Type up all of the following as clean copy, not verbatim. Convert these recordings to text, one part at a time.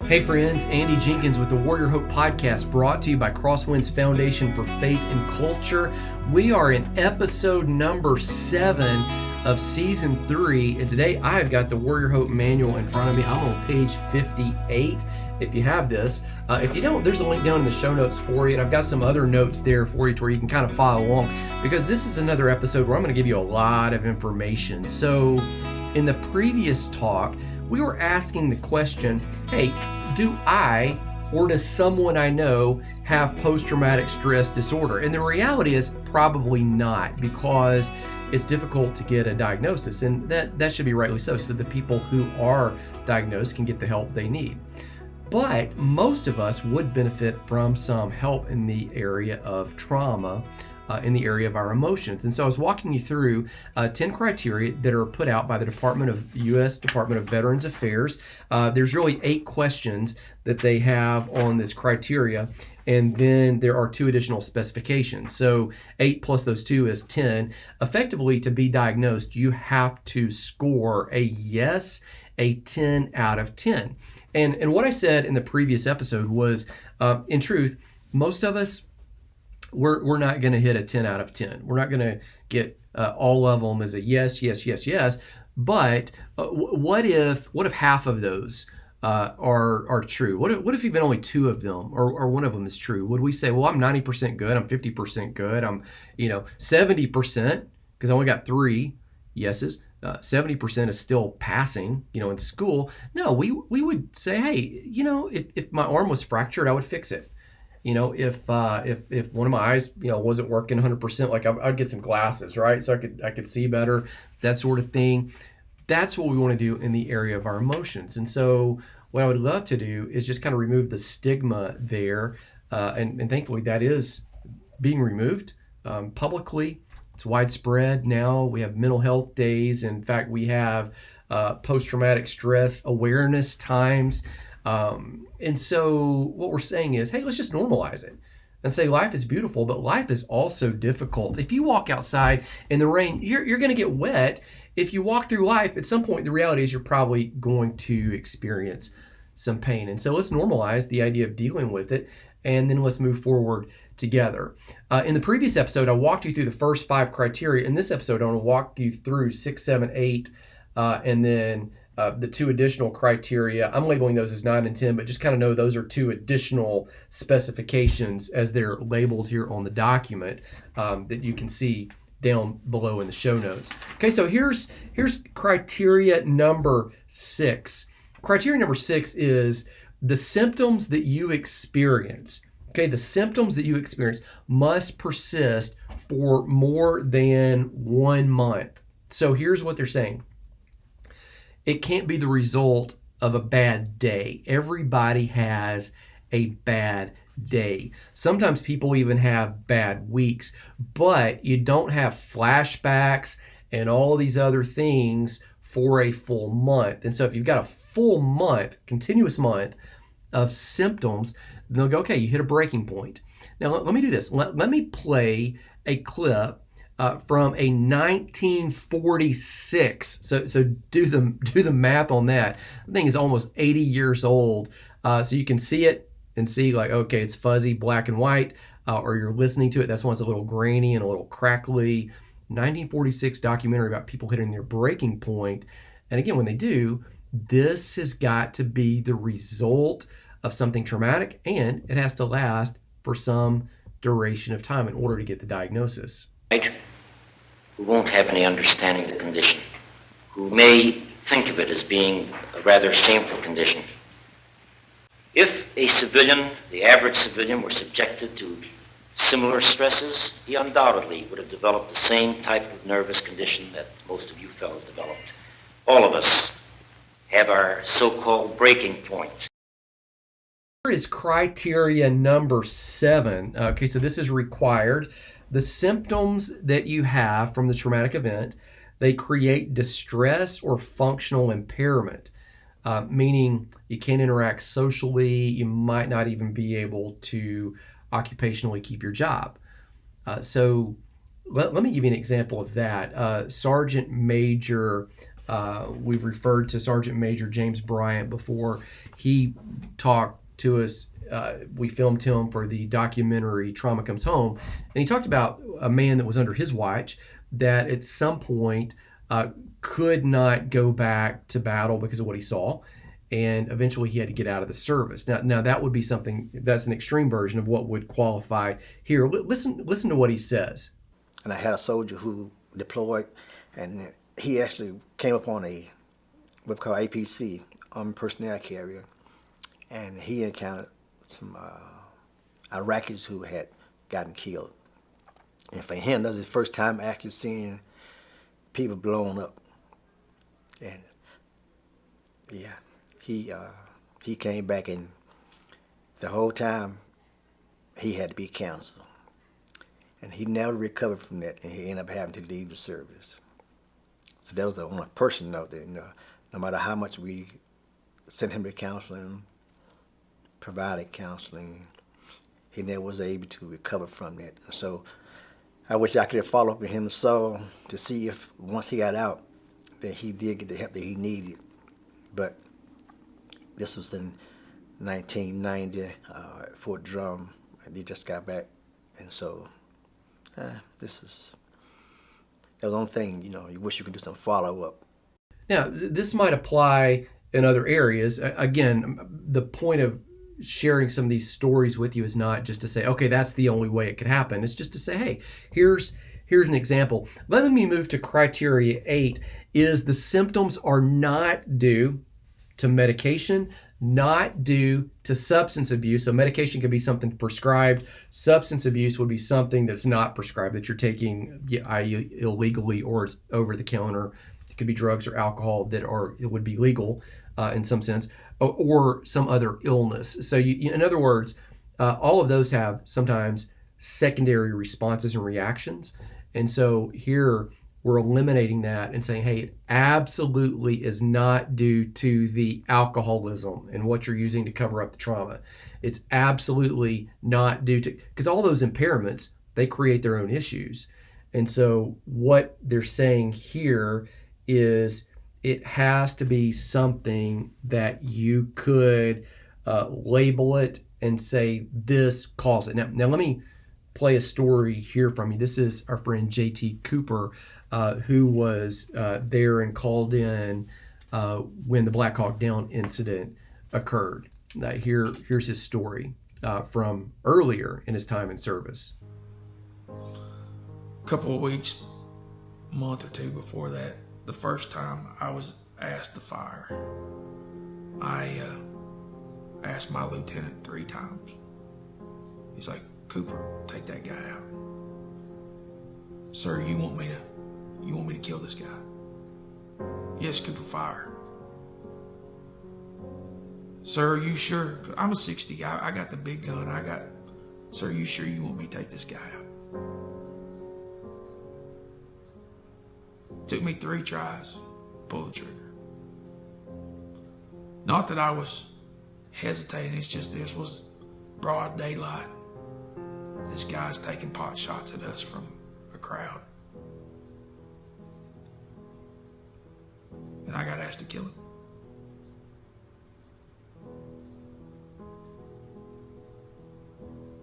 Hey friends, Andy Jenkins with the Warrior Hope Podcast, brought to you by Crosswinds Foundation for Faith and Culture. We are in episode number 7 of season 3, and today I've got the Warrior Hope manual in front of me. I'm on page 58. If you have this, if you don't, there's a link down in the show notes for you, and I've got some other notes there for you to where you can kind of follow along, because this is another episode where I'm going to give you a lot of information. So in the previous talk, we were asking the question, hey, do I or does someone I know have post-traumatic stress disorder? And the reality is probably not, because it's difficult to get a diagnosis, and that should be rightly so the people who are diagnosed can get the help they need. But most of us would benefit from some help in the area of trauma, in the area of our emotions. And so I was walking you through 10 criteria that are put out by the U.S. Department of Veterans Affairs. There's really 8 questions that they have on this criteria, and then there are 2 additional specifications. So 8 plus those 2 is 10. Effectively, to be diagnosed, you have to score a yes, a 10 out of 10. And what I said in the previous episode was, in truth, most of us, we're not going to hit a 10 out of 10. We're not going to get all of them as a yes, yes, yes, yes. But what if half of those are true? What if even only 2 of them or one of them is true? Would we say, well, I'm 90% good, I'm 50% good, I'm 70%, because I only got 3 yeses. 70% is still passing, in school. No, we would say, hey, if my arm was fractured, I would fix it. If one of my eyes, wasn't working 100%, like I'd get some glasses, right? So I could see better, that sort of thing. That's what we want to do in the area of our emotions. And so what I would love to do is just kind of remove the stigma there. And thankfully that is being removed publicly. It's widespread now. We have mental health days. In fact, we have post-traumatic stress awareness times. And so what we're saying is, hey, let's just normalize it and say life is beautiful, but life is also difficult. If you walk outside in the rain, you're going to get wet. If you walk through life, at some point, the reality is you're probably going to experience some pain. And so let's normalize the idea of dealing with it, and then let's move forward together. In the previous episode, I walked you through the first 5 criteria. In this episode, I want to walk you through 6, 7, 8, and then the 2 additional criteria. I'm labeling those as 9 and 10, but just kind of know those are 2 additional specifications as they're labeled here on the document that you can see down below in the show notes. Okay, so here's criteria number 6. Criteria number 6 is the symptoms that you experience. Okay, the symptoms that you experience must persist for more than 1 month. So here's what they're saying. It can't be the result of a bad day. Everybody has a bad day. Sometimes people even have bad weeks, but you don't have flashbacks and all these other things for a full month. And so if you've got a full month, continuous month of symptoms, then they'll go, okay, you hit a breaking point. Now let me do this. Let me play a clip from a 1946. So do the math on that. The thing is almost 80 years old. So you can see it and see like, okay, it's fuzzy, black and white, or you're listening to it. That's why it's a little grainy and a little crackly. 1946 documentary about people hitting their breaking point. And again, when they do, this has got to be the result of something traumatic, and it has to last for some duration of time in order to get the diagnosis. Who won't have any understanding of the condition, who may think of it as being a rather shameful condition. If a civilian, the average civilian, were subjected to similar stresses, he undoubtedly would have developed the same type of nervous condition that most of you fellows developed. All of us have our so-called breaking point. Here is criteria number 7. Okay, so this is required. The symptoms that you have from the traumatic event, they create distress or functional impairment, meaning you can't interact socially, you might not even be able to occupationally keep your job. So let me give you an example of that. Sergeant Major, we've referred to Sergeant Major James Bryant before. He talked to us. We filmed him for the documentary Trauma Comes Home, and he talked about a man that was under his watch that at some point could not go back to battle because of what he saw, and eventually he had to get out of the service. Now that would be something that's an extreme version of what would qualify here. Listen to what he says. And I had a soldier who deployed, and he actually came upon what's called APC, Army Personnel Carrier, and he encountered some Iraqis who had gotten killed. And for him, that was his first time actually seeing people blown up. And yeah, he came back, and the whole time he had to be counseled. And he never recovered from that, and he ended up having to leave the service. So that was on a personal note that, no matter how much we sent him to counseling, provided counseling, he never was able to recover from that. So I wish I could have followed up with him to see if once he got out that he did get the help that he needed. But this was in 1990 at Fort Drum, and he just got back. And so this is the one thing, you wish you could do some follow-up. Now, this might apply in other areas. Again, the point of sharing some of these stories with you is not just to say, okay, that's the only way it could happen. It's just to say, hey, here's an example. Let me move to criteria 8, is the symptoms are not due to medication, not due to substance abuse. So medication could be something prescribed. Substance abuse would be something that's not prescribed, that you're taking illegally, or it's over the counter. It could be drugs or alcohol it would be legal in some sense, or some other illness. So in other words, all of those have sometimes secondary responses and reactions. And so here we're eliminating that and saying, hey, it absolutely is not due to the alcoholism and what you're using to cover up the trauma. It's absolutely not due to, because all those impairments, they create their own issues. And so what they're saying here is it has to be something that you could label it and say this caused it. Now let me play a story here from you. This is our friend JT Cooper, who was there and called in when the Black Hawk Down incident occurred. Here's his story from earlier in his time in service. A couple of weeks, a month or two before that, the first time I was asked to fire, I asked my lieutenant 3 times. He's like, Cooper, take that guy out. Sir, you want me to kill this guy? Yes, Cooper, fire. Sir, are you sure? I'm a 60. I got the big gun. Sir, are you sure you want me to take this guy out? Took me 3 tries, pull the trigger. Not that I was hesitating, it's just this was broad daylight. This guy's taking pot shots at us from a crowd. And I got asked to kill him.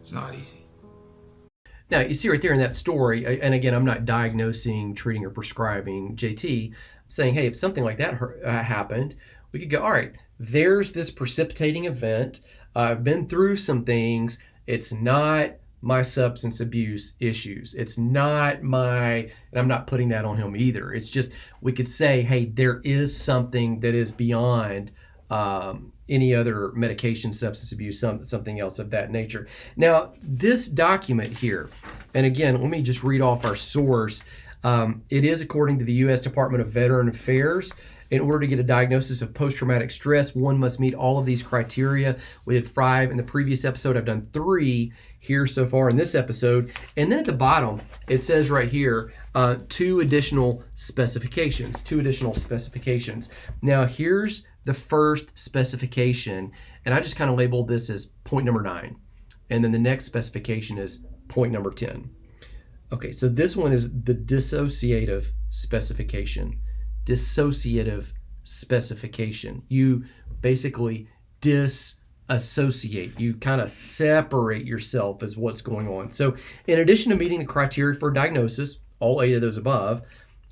It's not easy. Now, you see right there in that story, and again, I'm not diagnosing, treating, or prescribing JT. I'm saying, hey, if something like that happened, we could go, all right, there's this precipitating event. I've been through some things. It's not my substance abuse issues. It's not and I'm not putting that on him either. It's just, we could say, hey, there is something that is beyond any other medication, substance abuse, something else of that nature. Now, this document here, and again, let me just read off our source. It is according to the U.S. Department of Veteran Affairs. In order to get a diagnosis of post-traumatic stress, one must meet all of these criteria. We did 5 in the previous episode. I've done 3 here so far in this episode. And then at the bottom, it says right here, 2 additional specifications. Now, here's the first specification, and I just kind of labeled this as point number 9. And then the next specification is point number 10. Okay, so this one is the dissociative specification. You basically associate. You kind of separate yourself as what's going on. So in addition to meeting the criteria for diagnosis, all 8 of those above,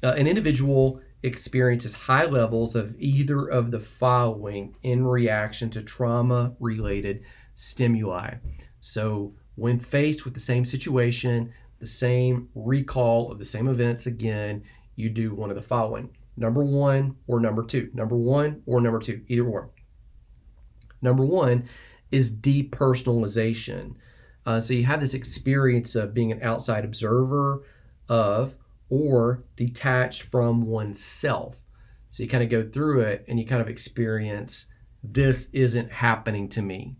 an individual experiences high levels of either of the following in reaction to trauma-related stimuli. So when faced with the same situation, the same recall of the same events again, you do one of the following. Number 1 or number 2. Number 1 or number 2, either or. Number 1 is depersonalization. So you have this experience of being an outside observer of or detached from oneself. So you kind of go through it and you kind of experience, this isn't happening to me,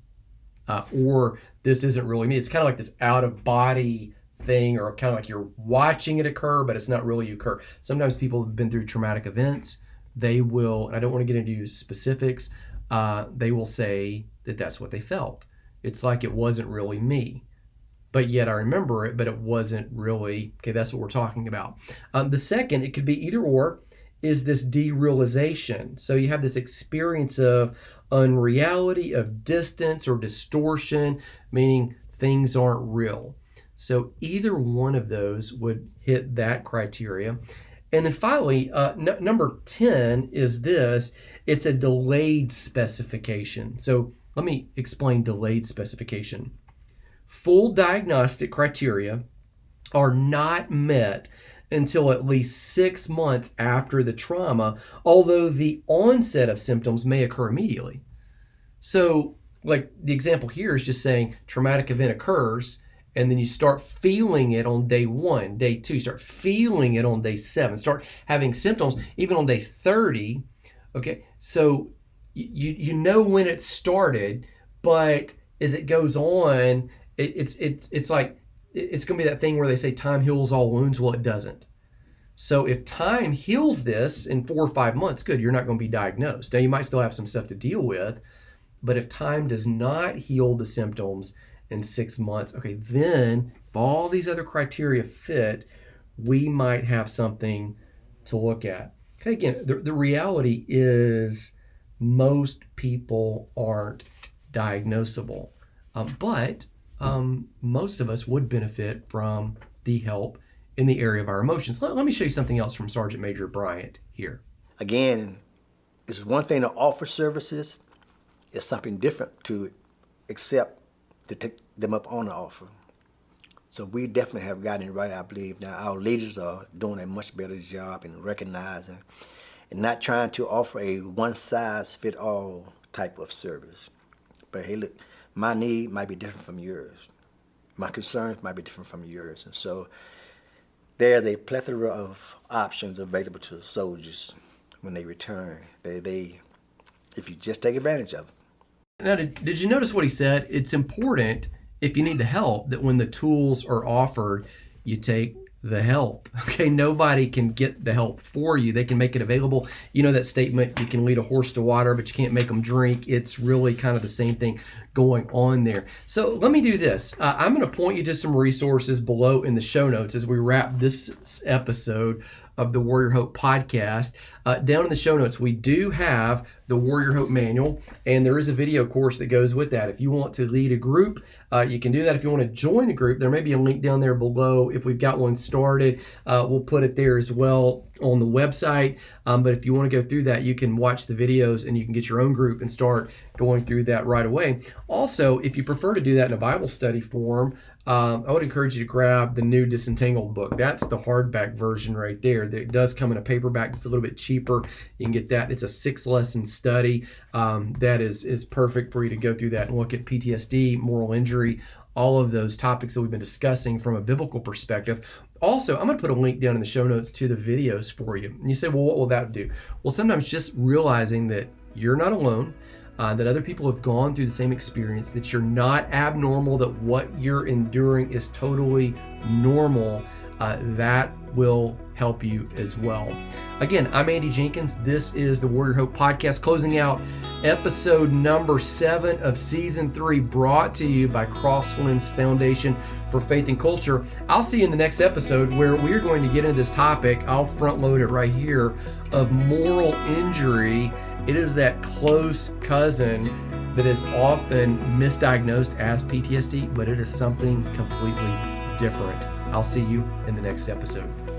or this isn't really me. It's kind of like this out of body thing, or kind of like you're watching it occur, but it's not really occur. Sometimes people have been through traumatic events. They will, and I don't want to get into specifics, they will say that that's what they felt. It's like it wasn't really me. But yet I remember it, but it wasn't really. Okay, that's what we're talking about. The second, it could be either or, is this derealization. So you have this experience of unreality, of distance or distortion, meaning things aren't real. So either one of those would hit that criteria. And then finally, number 10 is this. It's a delayed specification. So let me explain delayed specification. Full diagnostic criteria are not met until at least 6 months after the trauma, although the onset of symptoms may occur immediately. So, like the example here is just saying traumatic event occurs, and then you start feeling it on day 1, day 2, start feeling it on day 7, start having symptoms even on day 30. Okay, so you know when it started, but as it goes on, it's like it's going to be that thing where they say time heals all wounds. Well, it doesn't. So if time heals this in 4 or 5 months, good, you're not going to be diagnosed. Now you might still have some stuff to deal with, but if time does not heal the symptoms in 6 months, okay, then if all these other criteria fit, we might have something to look at. Okay, again, the reality is most people aren't diagnosable, but most of us would benefit from the help in the area of our emotions. Let me show you something else from Sergeant Major Bryant here. Again, it's one thing to offer services. It's something different to accept, to take them up on the offer. So we definitely have gotten it right, I believe. Now our leaders are doing a much better job in recognizing and not trying to offer a one-size-fit-all type of service. But hey, look, my need might be different from yours. My concerns might be different from yours. And so there's a plethora of options available to soldiers when they return. They if you just take advantage of them. Now, did you notice what he said? It's important, if you need the help, that when the tools are offered, you take the help. Okay, nobody can get the help for you. They can make it available. You know that statement, you can lead a horse to water, but you can't make them drink. It's really kind of the same thing going on there. So let me do this. I'm going to point you to some resources below in the show notes as we wrap this episode of the Warrior Hope podcast. Down in the show notes, we do have the Warrior Hope manual, and there is a video course that goes with that. If you want to lead a group, you can do that. If you want to join a group, there may be a link down there below. If we've got one started, we'll put it there as well on the website. But if you want to go through that, you can watch the videos and you can get your own group and start going through that right away. Also, if you prefer to do that in a Bible study form, I would encourage you to grab the new Disentangled book. That's the hardback version right there. It does come in a paperback. It's a little bit cheaper. You can get that. It's a 6-lesson study that is perfect for you to go through that and look at PTSD, moral injury, all of those topics that we've been discussing from a biblical perspective. Also, I'm going to put a link down in the show notes to the videos for you. And you say, well, what will that do? Well, sometimes just realizing that you're not alone, that other people have gone through the same experience, that you're not abnormal, that what you're enduring is totally normal, that will help you as well. Again, I'm Andy Jenkins. This is the Warrior Hope podcast, closing out episode number 7 of season 3, brought to you by Crosswinds Foundation for Faith and Culture. I'll see you in the next episode where we're going to get into this topic. I'll front load it right here, of moral injury. It is that close cousin that is often misdiagnosed as PTSD, but it is something completely different. I'll see you in the next episode.